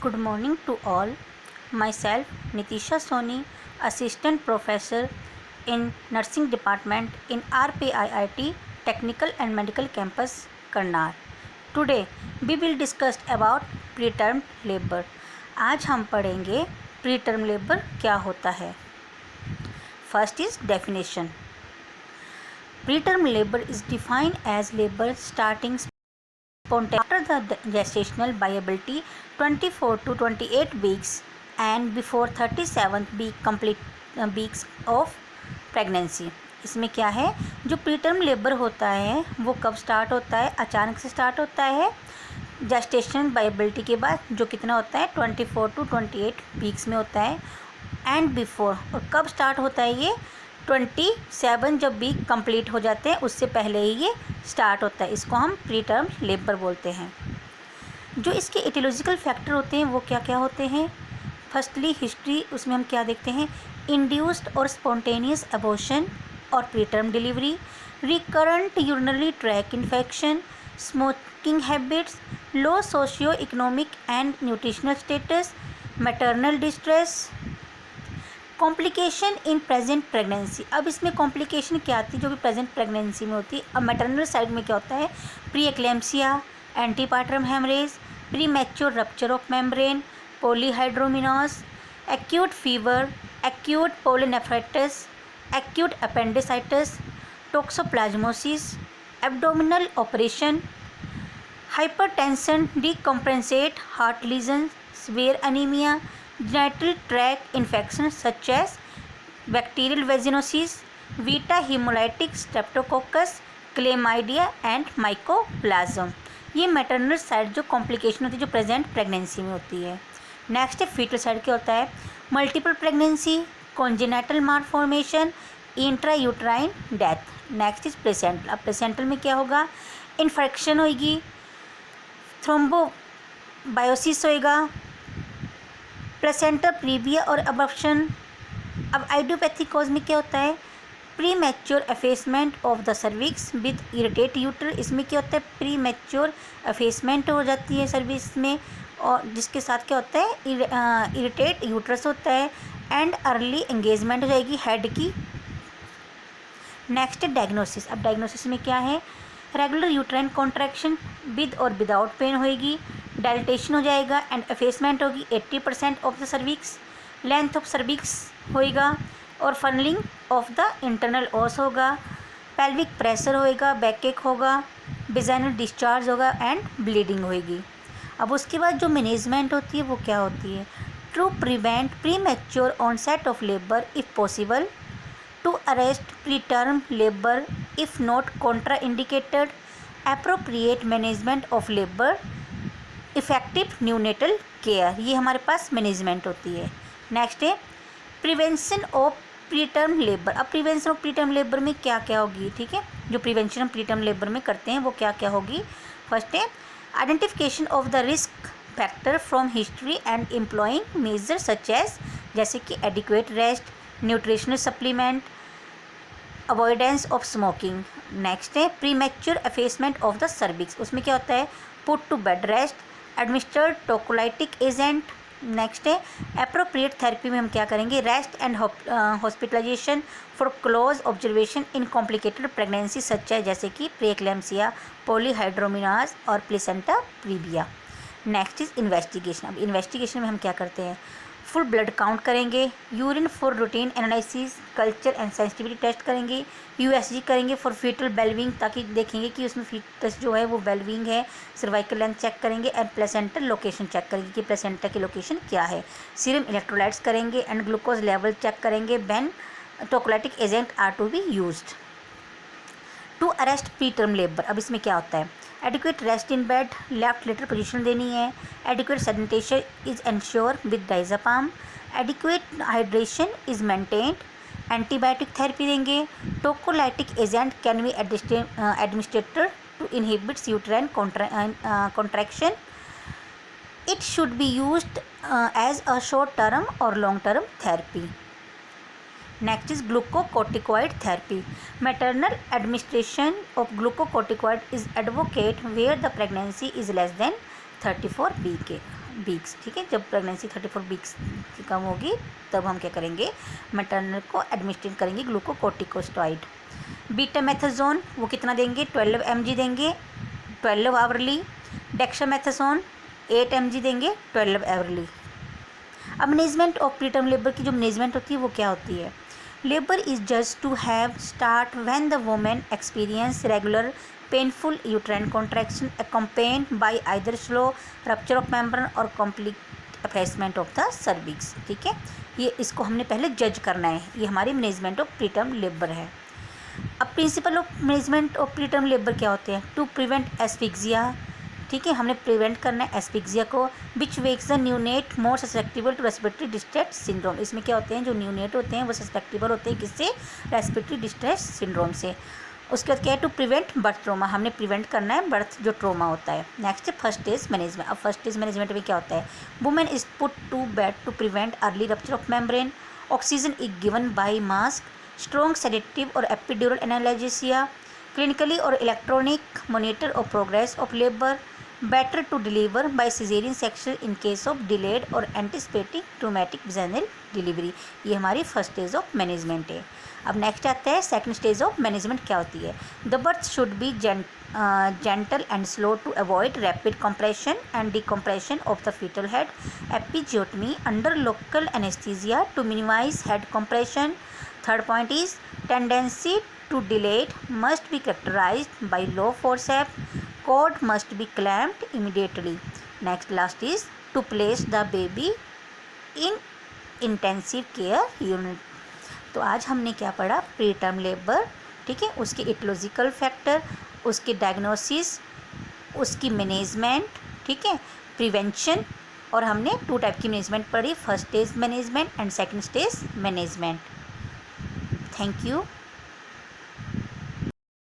Good morning to all. Myself Nitisha Soni, Assistant Professor in Nursing Department in RPIIT Technical and Medical Campus, Karnar. Today we will discuss about preterm labor. आज हम पढ़ेंगे preterm labor क्या होता है. First is definition. Preterm labor is defined as labor starting after the gestational viability 24 to 28 weeks and before 37th week complete weeks of pregnancy. इसमें क्या है, जो प्रीटर्म लेबर होता है वो कब स्टार्ट होता है? अचानक से स्टार्ट होता है जेस्टेशनल वायबिलिटी के बाद, जो कितना होता है 24 टू 28 वीक्स में होता है. एंड बिफोर, और कब स्टार्ट होता है ये? 27 जब वीक कंप्लीट हो जाते हैं उससे पहले ही ये स्टार्ट होता है. इसको हम प्रीटर्म लेबर बोलते हैं. जो इसके एटियोलॉजिकल फैक्टर होते हैं वो क्या क्या होते हैं? फर्स्टली हिस्ट्री, उसमें हम क्या देखते हैं? इंड्यूस्ड और स्पॉन्टेनियस अबॉर्शन और preterm delivery, recurrent urinary track infection, smoking habits, low socio economic and nutritional status, maternal distress, complication in present pregnancy. अब इसमें कॉम्प्लिकेशन क्या आती है जो कि प्रेजेंट प्रेगनेंसी में होती है? अब मैटरनल साइड में क्या होता है? Pre eclampsia, antepartum haemorrhage, premature rupture of membrane, polyhydramnios, acute fever, acute pyelonephritis, acute appendicitis, toxoplasmosis, abdominal operation, hypertension, decompensate heart lesion, severe anaemia, genital tract infections such as bacterial vaginosis, beta hemolytic streptococcus, chlamydia and mycoplasma. ये maternal side जो complication होती है जो present pregnancy में होती है. Next है fetal side. क्या होता है? Multiple pregnancy, congenital malformation, intra uterine death. Next is placental. अब प्लेसेंटल में क्या होगा? इन्फेक्शन होगी, थ्रोम्बोबायोसिस होएगा, प्लेसेंटा प्रीविया और अबॉर्प्शन. अब आइडियोपैथिक कॉज में क्या होता है? Premature effacement of the cervix with irritate uterus. इसमें क्या होता है? प्री मैच्योर एफेसमेंट हो जाती है सर्विक्स में, और जिसके साथ क्या होता है? इरिटेट यूटरस होता है एंड अर्ली एंगेजमेंट हो जाएगी हेड की. नेक्स्ट है डायग्नोसिस. अब डायग्नोसिस में क्या है? रेगुलर यूट्राइन कॉन्ट्रैक्शन विद और विदाउट पेन होएगी, डायलिटेशन हो जाएगा एंड एफेसमेंट होगी 80% of the cervix, length of cervix होएगा और फनलिंग ऑफ द इंटरनल ओस होगा, पेल्विक प्रेशर होएगा, बैकएक होगा, विजाइनल डिस्चार्ज होगा एंड ब्लीडिंग होएगी. अब उसके बाद जो मैनेजमेंट होती है वो क्या होती है? To prevent premature onset of labour if possible, to arrest preterm labor if not contraindicated, appropriate management of labor, effective neonatal care. ये हमारे पास मैनेजमेंट होती है. नेक्स्ट है प्रिवेंशन ऑफ प्रीटर्म लेबर. अब प्रिवेंशन ऑफ प्रीटर्म लेबर में क्या क्या होगी? ठीक है, जो प्रिवेंशन ऑफ प्रीटर्म लेबर में करते हैं वो क्या क्या होगी? फर्स्ट है identification of the risk factor from history and employing measure such as, जैसे कि adequate rest, nutritional supplement, avoidance of smoking. Next है premature effacement of the cervix. उसमें क्या होता है? Put to bed rest, administered tocolytic agent. Next है appropriate therapy में हम क्या करेंगे? Rest and hospitalisation for close observation in complicated pregnancy such है, जैसे कि प्रीएक्लेम्सिया, पॉलीहाइड्रोमिनास और placenta praevia. Next is investigation. अब इन्वेस्टिगेशन में हम क्या करते हैं? फुल ब्लड काउंट करेंगे, urine for routine analysis, culture and sensitivity test करेंगे, यूएसजी करेंगे फॉर फीटल वेलबींग, ताकि देखेंगे कि उसमें फीटस जो है वो वेलबींग है. सर्वाइकल लेंथ चेक करेंगे एंड प्लेसेंटल लोकेशन चेक करेंगे कि प्लेसेंटा की लोकेशन क्या है. सीरम इलेक्ट्रोलाइट्स करेंगे एंड ग्लूकोज लेवल चेक करेंगे. When tocolytic agent are to be used to arrest preterm labour. अब इसमें क्या होता है? Adequate rest in bed, left lateral position देनी है, adequate sedation is ensure with diazepam, adequate hydration is maintained, antibiotic therapy देंगे, tocolytic agent can be administrated to inhibits uterine contraction. It should be used as a short term और long term therapy. Next is glucocorticoid therapy. Maternal administration of glucocorticoid is advocate where the pregnancy is less than 34 weeks. Weeks, ठीक है। जब pregnancy 34 weeks की कम होगी तब हम क्या करेंगे, मैटरनल को एडमिनिस्ट्रेट करेंगे ग्लूकोकोर्टिकोस्टेरॉइड। बीटामेथासोन वो कितना देंगे, 12 mg देंगे 12 आवरली। डेक्सामेथासोन 8 mg देंगे 12 आवरली। अब मैनेजमेंट ऑफ प्रीटर्म लेबर की जो मैनेजमेंट होती है वो क्या होती है, labour is just to have start when the women experience regular painful uterine contraction accompanied by either slow rupture of membrane और complete effacement of the cervix, ठीक है। ये इसको हमने पहले जज करना है, ये हमारी मैनेजमेंट ऑफ प्रीटर्म लेबर है। अब principle of management of preterm labour क्या होते हैं, टू प्रिवेंट एस्फिक्सिया, ठीक है, हमने प्रिवेंट करना है एस्फिक्सिया को, which makes the neonate more susceptible to respiratory distress syndrome. इसमें क्या होते हैं, जो न्यूनेट होते हैं वो सस्पेक्टिबल होते हैं किससे, रेस्पिरेटरी डिस्ट्रेस सिंड्रोम से। उसके बाद क्या है, टू प्रिवेंट बर्थ ट्रोमा, हमने प्रिवेंट करना है बर्थ जो ट्रोमा होता है। Next first stage management. अब फर्स्ट स्टेज मैनेजमेंट में क्या होता है, women is put to bed to prevent early rupture of membrane, oxygen is given by mask, strong sedative और एपिड्यूरल एनाल्जेसिया, क्लिनिकली और electronic monitor of progress of labour, better to deliver by caesarean section in case of delayed और anticipating traumatic vaginal delivery. ये हमारी first stage of management है। अब next आता है second stage of management क्या होती है, the birth should be gentle and slow to avoid rapid compression and decompression of the fetal head, episiotomy under local anesthesia to minimize head compression. Third point is tendency to delay must be characterized by low forceps, cord must be clamped immediately. Next last is to place the baby in intensive care unit. तो आज हमने क्या पढ़ा, pre term labour, ठीक है, उसके aetiological factor, उसके diagnosis, उसकी मैनेजमेंट, ठीक है, प्रिवेंशन, और हमने 2 टाइप की मैनेजमेंट पढ़ी, first stage management and second stage management. Thank you.